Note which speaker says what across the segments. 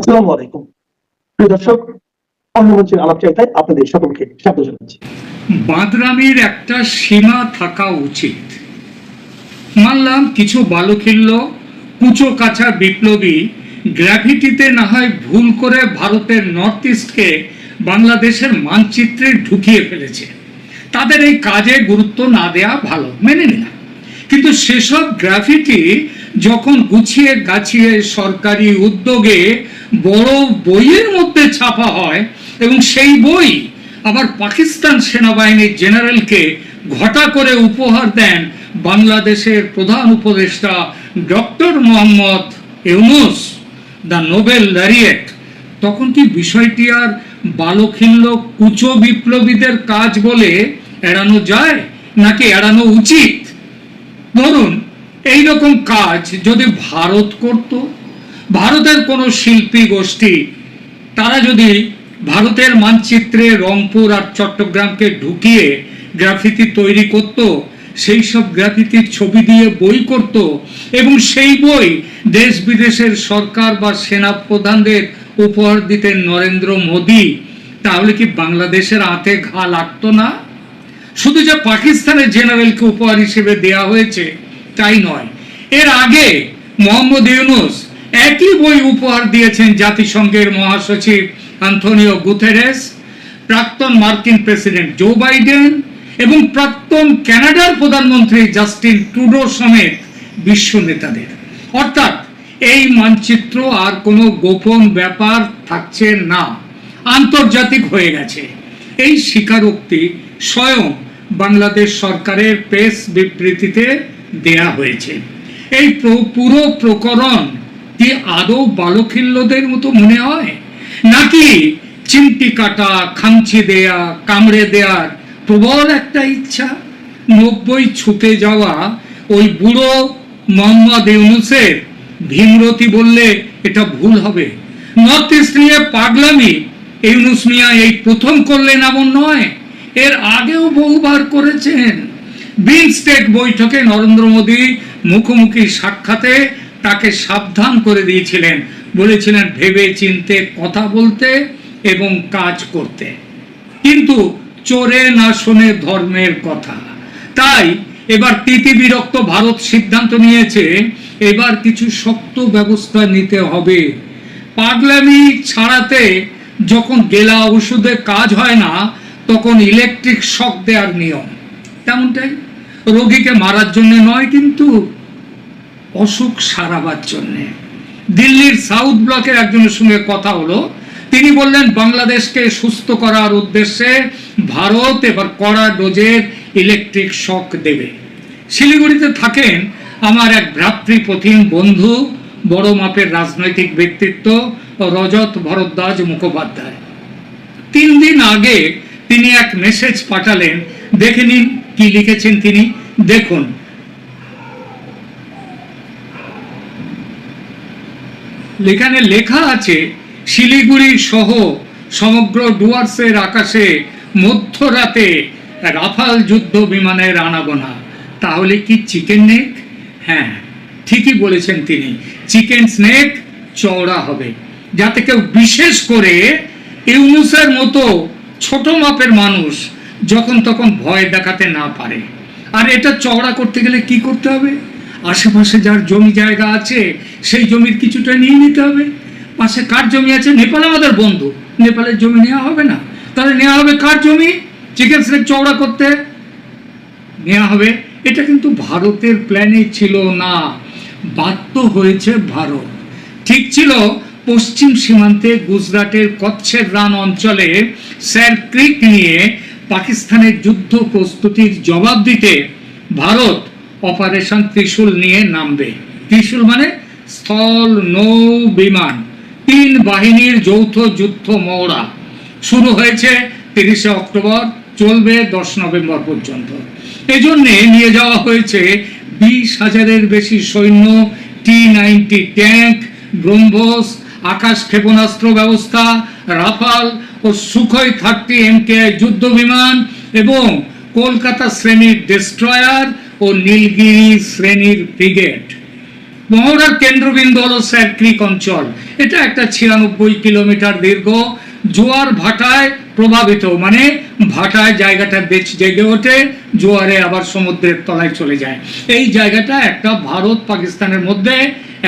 Speaker 1: আসসালামু আলাইকুম প্রিয় দর্শক, অন্যমঞ্চের আলাপচারিতায় আপনাদের সকলকে স্বাগত জানাচ্ছি।
Speaker 2: বাঁদরামির একটা সীমা থাকা উচিত। মানলাম কিছু বালুখিল্য কুচো কাঁচা বিপ্লবী গ্র্যাভিটিতে না হয় ভুল করে ভারতের নর্থ ইস্টকে বাংলাদেশের মানচিত্রে ঢুকিয়ে ফেলেছে, তাদের এই কাজে গুরুত্ব না দেয়া ভালো, মেনে নিলাম। কিন্তু সেসব গ্রাফিটি যখন গুছিয়ে গাছিয়ে সরকারি উদ্যোগে বড় বইয়ের মধ্যে ছাপা হয় এবং সেই বই আবার পাকিস্তান সেনাবাহিনীর জেনারেলকে ঘটা করে উপহার দেন বাংলাদেশের প্রধান উপদেষ্টা doctor Mohammad Yunus, the Nobel laureate, তখন কি বিষয়টি আর বালখিল্য কুচো বিপ্লবীদের কাজ বলে এড়ানো যায় নাকি এড়ানো উচিত? ধরুন এইরকম কাজ যদি ভারত করত, ভারতের কোনো শিল্পী গোষ্ঠী তারা যদি ভারতের মানচিত্রে রংপুর আর চট্টগ্রামকে ঢুকিয়ে গ্রাফিতি তৈরি করত, সেই সব গ্রাফিতির ছবি দিয়ে বই করত এবং সেই বই দেশ বিদেশের সরকার বা সেনা প্রধানদের উপহার দিতেন নরেন্দ্র মোদী, তাহলে কি বাংলাদেশের হাতে ঘা লাগতো না? শুধু যে পাকিস্তানের জেনারেলকে উপহার হিসেবে দেয়া হয়েছে তাই নয়, এর আগে মোহাম্মদ ইউনূস একই বই উপহার দিয়েছেন জাতিসংঘের মহাসচিব আন্তোনিও গুতেরেস, প্রাক্তন মার্কিন প্রেসিডেন্ট জো বাইডেন এবং প্রাক্তন কানাডার প্রধানমন্ত্রী জাস্টিন ট্রুডো সমেত বিশ্ব নেতাদের। অর্থাৎ এই মানচিত্র আর কোনো গোপন ব্যাপার থাকছে না, আন্তর্জাতিক হয়ে গেছে। এই স্বীকারোক্তি স্বয়ং বাংলাদেশ সরকারের প্রেস বিবৃতিতে দেয়া হয়েছে। এই পুরো প্রকরণ কি আদৌ বালখিল্যদের মতো মনে হয়, নাকি চিমটি কাটা, খামচি দেয়া, কামড়ে দেওয়ার প্রবল একটা ইচ্ছা? 90 ছুটে যাওয়া ওই বুড়ো মোহাম্মদ ইউনূসের ভীমরতি বললে এটা ভুল হবে। নর্থ ইস্ট নিয়ে পাগলামি ইউনূস মিয়া এই প্রথম করলেন এমন নয়, এর আগেও বহুবার করেছেন। বিমস্টেক বৈঠকে নরেন্দ্র মোদী মুখোমুখি সাক্ষাতে তাকে সাবধান করে দিয়েছিলেন, বলেছিলেন ভেবে চিনতে কথা বলতে এবং কাজ করতে, কিন্তু চোরে না শোনে ধর্মের কথা। তাই এবার তিতিবিরক্ত ভারত সিদ্ধান্ত নিয়েছে এবার কিছু শক্ত ব্যবস্থা নিতে হবে। পাগলামি ছাড়াতে যখন গেলা ওষুধে কাজ হয় না, তখন ইলেকট্রিক শক দেওয়ার নিয়ম তেমনটাই, রোগীকে মারার জন্য নয়, কিন্তু অসুখ সারাবার জন্যে। দিল্লির সাউথ ব্লকের একজনের সঙ্গে কথা হলো, তিনি বললেন বাংলাদেশকে সুস্থ করার উদ্দেশ্যে ভারত এবার কড়া ডোজের ইলেকট্রিক শক দেবে। শিলিগুড়িতে থাকেন আমার এক ভ্রাতৃপ্রতিম বন্ধু, বড় মাপের রাজনৈতিক ব্যক্তিত্ব রজত ভরদ্বাজ মুখোপাধ্যায়। 3 দিন আগে তিনি এক মেসেজ পাঠালেন, দেখে নিন কি লিখেছেন তিনি, দেখুন। এখানে লেখা আছে, শিলিগুড়ি সহ সমগ্র ডুয়ার্সের আকাশে মধ্যরাতে রাফাল যুদ্ধ বিমানের আনাগোনা। তাহলে কি চিকেন নেক? হ্যাঁ, ঠিকই বলেছেন তিনি, চিকেন স্নেক চওড়া হবে, যাতে কেউ বিশেষ করে ইউনূসের মতো ছোট মাপের মানুষ যখন তখন ভয় দেখাতে না পারে। আর এটা চওড়া করতে গেলে কি করতে হবে? আশেপাশে যার জমি জায়গা আছে সেই জমির কিছুটা নিয়ে নিতে হবে। পাশে কার জমি আছে? নেপাল আমাদের বন্ধু, নেপালের জমি নেওয়া হবে না, তাহলে নেওয়া হবে কার জমি? চিকেন স্নেক চওড়া করতে নেওয়া হবে। এটা কিন্তু ভারতের প্ল্যানে ছিল না, বাধ্য হয়েছে ভারত। ঠিক ছিল পশ্চিম সীমান্তে গুজরাটের কচ্ছের রান অঞ্চলে স্যার ক্রিক নিয়ে পাকিস্তানের যুদ্ধ প্রস্তুতির জবাব দিতে ভারত অপারেশন ত্রিশূল নিয়ে নামবে। ত্রিশূল মানে স্থল, নৌ, বিমান, 3 বাহিনীর যৌথ যুদ্ধ মহড়া শুরু হয়েছে 30 অক্টোবর, চলবে 10 নভেম্বর পর্যন্ত। এজন্যে নিয়ে যাওয়া হয়েছে 20,000-এর বেশি সৈন্য, T-90 ট্যাঙ্ক, ব্রহ্মোস, আকাশ ক্ষেপণাস্ত্র ব্যবস্থা, রাফাল ও সুখোই 30 MKI যুদ্ধ বিমান এবং কলকাতা শ্রেণীর ডেস্ট্রয়ার ও নীলগিরি শ্রেণীর ফ্রিগেট। মহড়ার কেন্দ্রবিন্দু হলো স্যার ক্রিক অঞ্চল। এটা একটা 96 কিলোমিটার দীর্ঘ, জোয়ার ভাটায় প্রভাবিত, মানে ভাটায় জায়গাটা বেশ জেগে ওঠে, জোয়ারে আবার সমুদ্রের তলায় চলে যায়। এই জায়গাটা একটা ভারত পাকিস্তানের মধ্যে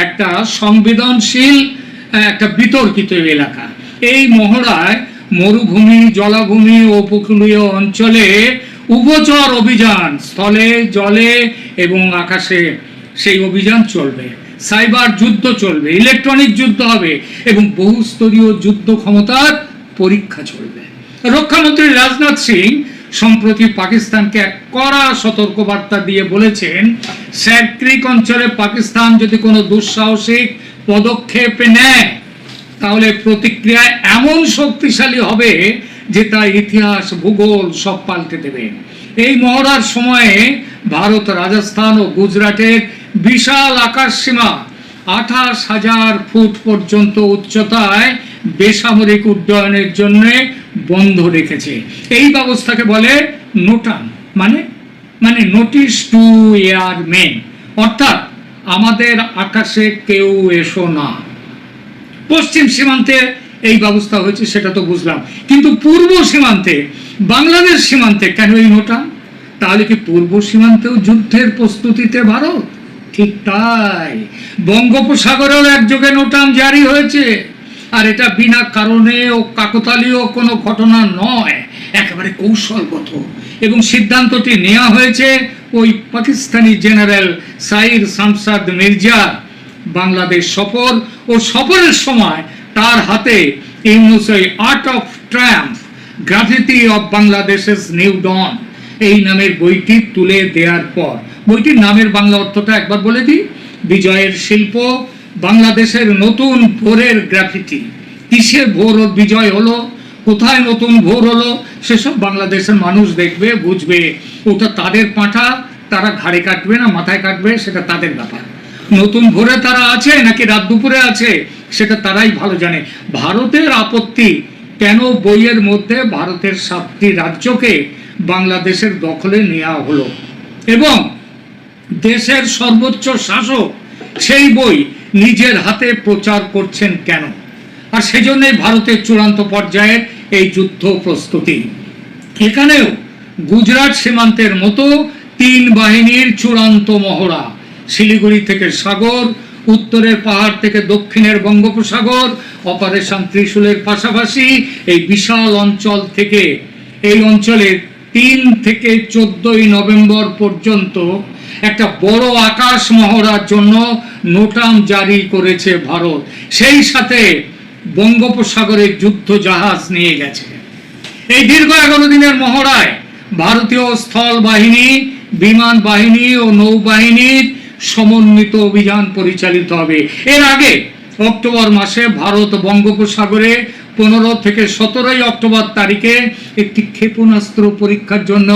Speaker 2: একটা সংবেদনশীল, একটা বিতর্কিত এলাকা। এই মহড়ায় মরুভূমি, জলাভূমি ও উপকূলীয় অঞ্চলে উভচর অভিযান, স্থলে, জলে এবং আকাশে সেই অভিযান চলবে। সাইবার যুদ্ধ চলবে, ইলেকট্রনিক যুদ্ধ হবে এবং বহুস্তরীয় যুদ্ধ ক্ষমতার পরীক্ষা চলবে। রক্ষামন্ত্রী রাজনাথ সিং সম্প্রতি পাকিস্তানকে এক কড়া সতর্কবার্তা দিয়ে বলেছেন, স্যার ক্রিক অঞ্চলে পাকিস্তান যদি কোনো দুঃসাহসিক পদক্ষেপ নেয় তাহলে প্রতিক্রিয়া এমন শক্তিশালী হবে যে তা ইতিহাস, ভূগোল সব পাল্টে দেবে। এই মহড়ার সময়ে ভারত রাজস্থান ও গুজরাটের বিশাল আকাশ সীমা 28,000 ফুট পর্যন্ত উচ্চতায় বেসামরিক উড্ডয়নের জন্য বন্ধ রেখেছে। এই ব্যবস্থাকে বলে নোটাম, মানে নোটিশ টু এয়ারমেন, অর্থাৎ আমাদের আকাশে কেউ এসো না। পশ্চিম সীমান্তে এই ব্যবস্থা হয়েছে সেটা তো বুঝলাম, কিন্তু পূর্ব সীমান্তে, বাংলাদেশ সীমান্তে কেন এই নোটাম? তাহলে কি পূর্ব সীমান্তেও যুদ্ধের প্রস্তুতিতে ভারত? ঠিক তাই, বঙ্গোপসাগরেও একযোগে নোটাম জারি হয়েছে। আর এটা বিনা কারণে ও কাকতালীয় কোনো ঘটনা নয়, একেবারে কৌশলগত। এবং সিদ্ধান্তটি নেওয়া হয়েছে ওই পাকিস্তানি জেনারেল সাইর শামসাদ মির্জা বাংলাদেশ সফর ও সফরের সময় তার হাতে ইউনুসের art of Triumf, graffiti of বাংলাদেশের নিউ ডন এই নামের বইটি তুলে দেওয়ার পর। বইটির নামের বাংলা অর্থটা একবার বলে দিই, বিজয়ের শিল্প, বাংলাদেশের নতুন ভোরের গ্রাফিটি। কিসে ভোর ও বিজয় হলো, কোথায় নতুন ভোর হলো, সেসব বাংলাদেশের মানুষ দেখবে, বুঝবে। ওটা তাদের পাঁঠা, তারা ঘাড়ে কাটবে না মাথায় কাটবে সেটা তাদের ব্যাপার। নতুন ভোরে তারা আছে নাকি রাত দুপুরে আছে সেটা তারাই ভালো জানে। ভারতের আপত্তি কেন বইয়ের মধ্যে ভারতের 7টি রাজ্যকে বাংলাদেশের দখলে নেওয়া হলো এবং দেশের সর্বোচ্চ শাসক সেই বই নিজের হাতে প্রচার করছেন কেন? আর সেজন্যই ভারতের চূড়ান্ত পর্যায়ের এই যুদ্ধ প্রস্তুতি। এখানেও গুজরাট সীমান্তের মতো 3 বাহিনীর চূড়ান্ত মহড়া, শিলিগুড়ি থেকে সাগর, উত্তরের পাহাড় থেকে দক্ষিণের বঙ্গোপসাগর, অপারেশন ত্রিশূলের পাশাপাশি এই বিশাল অঞ্চল থেকে, এই অঞ্চলের 3 থেকে 14 নভেম্বর পর্যন্ত একটা বড় আকাশ মহড়ার জন্য নোটাম জারি করেছে ভারত। সেই সাথে বঙ্গোপসাগরের যুদ্ধ জাহাজ নিয়ে গেছে। এই দীর্ঘ 11 দিনের মহড়ায় ভারতীয় স্থল বাহিনী, বিমান বাহিনী ও নৌবাহিনীর সমন্বিত অভিযান পরিচালিত হবে। এর আগে অক্টোবর মাসে ভারত বঙ্গোপসাগরে 15 থেকে 17 অক্টোবর তারিখে একটি ক্ষেপণাস্ত্র পরীক্ষার জন্য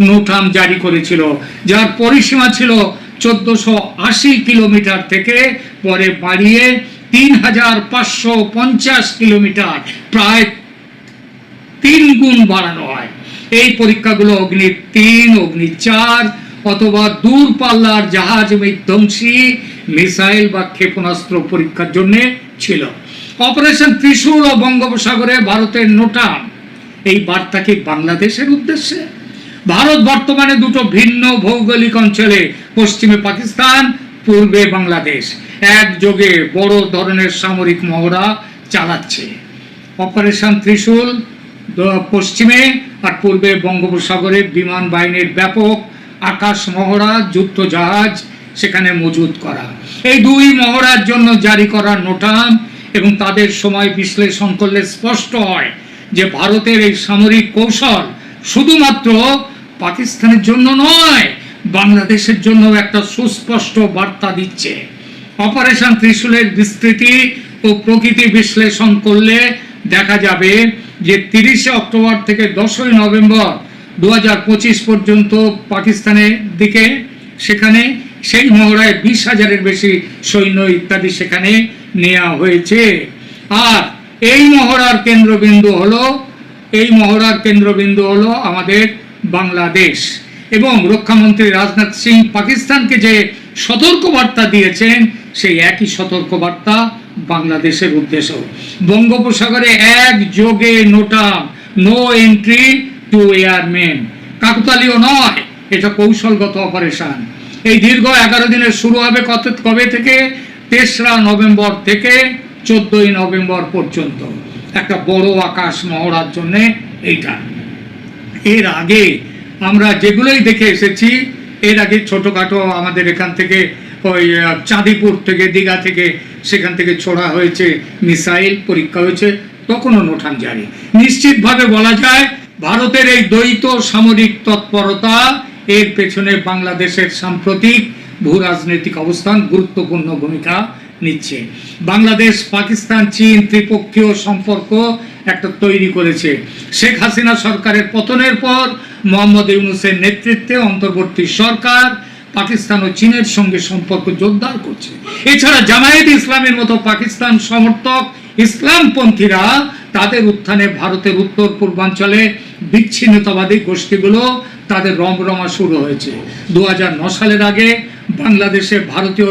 Speaker 2: নোটাম জারি করেছিল, যার পরিসীমা ছিল 1480 কিলোমিটার থেকে পরে বাড়িয়ে 3550 কিলোমিটার, প্রায় 3 গুণ বাড়ানো হয়। এই পরীক্ষাগুলো অগ্নি 3, অগ্নি 4 অথবা দূরপাল্লার জাহাজ বিধ্বংসী মিসাইল বা ক্ষেপণাস্ত্র পরীক্ষার জন্য ছিল। অপারেশন ত্রিশূল ও বঙ্গোপসাগরে ভারতের নোটাম, এই বার্তা কি বাংলাদেশের উদ্দেশ্যে? ভারত বর্তমানে 2টো ভিন্ন ভৌগোলিক অঞ্চলে, পশ্চিমে পাকিস্তান, পূর্বে বাংলাদেশ, একযোগে বড় ধরনের সামরিক মহড়া চালাচ্ছে। অপারেশন ত্রিশূল পশ্চিমে আর পূর্বে বঙ্গোপসাগরে বিমান বাহিনীর ব্যাপক আকাশ মহড়া, যুদ্ধ জাহাজ সেখানে মজুত করা। এই 2 মহড়ার জন্য জারি করা নোটাম এবং তাদের সময় বিশ্লেষণ করলে স্পষ্ট হয় যে ভারতের এই সামরিক কৌশল শুধুমাত্র পাকিস্তানের জন্য নয়, বাংলাদেশের জন্য একটা সুস্পষ্ট বার্তা দিচ্ছে। অপারেশন ত্রিশূলের বিস্তৃতি ও প্রকৃতি বিশ্লেষণ করলে দেখা যাবে যে 30 অক্টোবর থেকে 10 নভেম্বর 2025 পর্যন্ত পাকিস্তানের দিকে, সেখানে সেই মহড়ায় 20,000-এর বেশি সৈন্য ইত্যাদি সেখানে নেওয়া হয়েছে। আর এই মহড়ার কেন্দ্রবিন্দু হলো আমাদের বাংলাদেশ। এবং রক্ষামন্ত্রী রাজনাথ সিং পাকিস্তানকে যে সতর্কবার্তা দিয়েছেন সেই একই সতর্কবার্তা বাংলাদেশের উদ্দেশ্য। বঙ্গোপসাগরে একযোগে নোটাম, নো এন্ট্রি টু এয়ারমেন। কাকতালীয় নয়, এটা কৌশলগত অপারেশন। এই দীর্ঘ 11 দিনের শুরু হবে কবে থেকে? 3রা নভেম্বর থেকে 14ই নভেম্বর পর্যন্ত। একটা বড় আকাশ মহড়ার জন্য এইটা। এর আগে আমরা যেগুলোই দেখে এসেছি, এর আগে ছোটখাটো আমাদের এখান থেকে ওই চাঁদিপুর থেকে, দীঘা থেকে, সেখান থেকে ছোড়া হয়েছে মিসাইল, পরীক্ষা হয়েছে, তখনও নোটাম জারি। নিশ্চিতভাবে বলা যায় ভারতের এই দ্বৈত সামরিক তৎপরতা, এর পেছনে বাংলাদেশের সাম্প্রতিক ভূ রাজনৈতিক অবস্থান গুরুত্বপূর্ণ ভূমিকা নিচ্ছে। বাংলাদেশ, পাকিস্তান, চীন ত্রিপক্ষীয় সম্পর্ক একটা তৈরি করেছে। শেখ হাসিনা সরকারের পতনের পর মোহাম্মদ ইউনূসের নেতৃত্বে অন্তর্বর্তী সরকার পাকিস্তান ও চীনের সঙ্গে সম্পর্ক জোরদার করছে। এছাড়া জামায়াত ইসলামের মতো পাকিস্তান সমর্থক ইসলামপন্থীরা, তাদের উত্থানে ভারতের উত্তর পূর্বাঞ্চলে বিচ্ছিন্নতাবাদী গোষ্ঠীগুলো তাদের রমরমা শুরু হয়েছে। 2009 সালের আগে বাংলাদেশে ভারতীয়